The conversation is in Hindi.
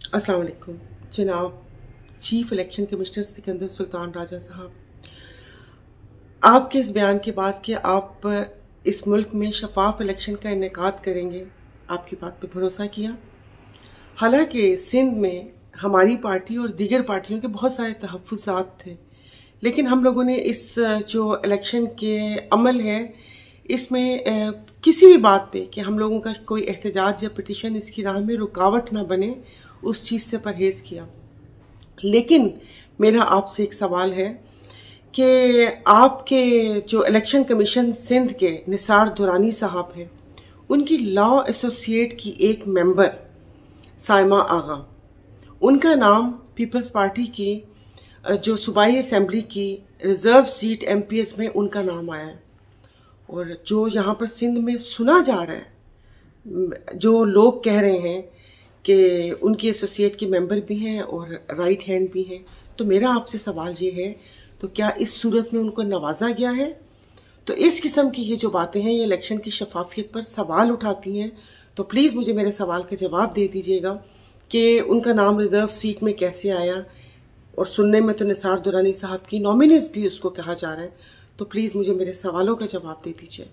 अस्सलाम वालेकुम जनाब chief election commissioner Sikandar Sultan Raja साहब, आपके इस बयान के बाद कि आप इस मुल्क में शफाफ इलेक्शन का इनेकाद करेंगे, आपकी बात पे भरोसा किया। हालांकि सिंध में हमारी पार्टी और दीगर पार्टियों के बहुत सारे तहफ़्फ़ुज़ात थे, लेकिन हम लोगों ने इस जो इलेक्शन के अमल है इसमें किसी भी बात पे कि हम लोगों का कोई एहतजाज या पिटीशन इसकी राह में रुकावट ना बने, उस चीज़ से परहेज़ किया। लेकिन मेरा आपसे एक सवाल है कि आपके जो इलेक्शन कमीशन सिंध के निसार दुरानी साहब हैं, उनकी लॉ एसोसिएट की एक मेंबर साइमा आगा, उनका नाम पीपल्स पार्टी की जो सूबाई असम्बली की रिज़र्व सीट MPS में उनका नाम आया है। और जो यहाँ पर सिंध में सुना जा रहा है, जो लोग कह रहे हैं कि उनकी एसोसिएट के मेंबर भी हैं और राइट हैंड भी हैं, तो मेरा आपसे सवाल ये है, तो क्या इस सूरत में उनको नवाजा गया है? तो इस किस्म की ये जो बातें हैं ये इलेक्शन की शफाफियत पर सवाल उठाती हैं। तो प्लीज़ मुझे मेरे सवाल का जवाब दे दीजिएगा कि उनका नाम रिज़र्व सीट में कैसे आया, और सुनने में तो निसार दुरानी साहब की नॉमिनीज भी उसको कहा जा रहा है। तो प्लीज़ मुझे मेरे सवालों का जवाब दे दीजिए।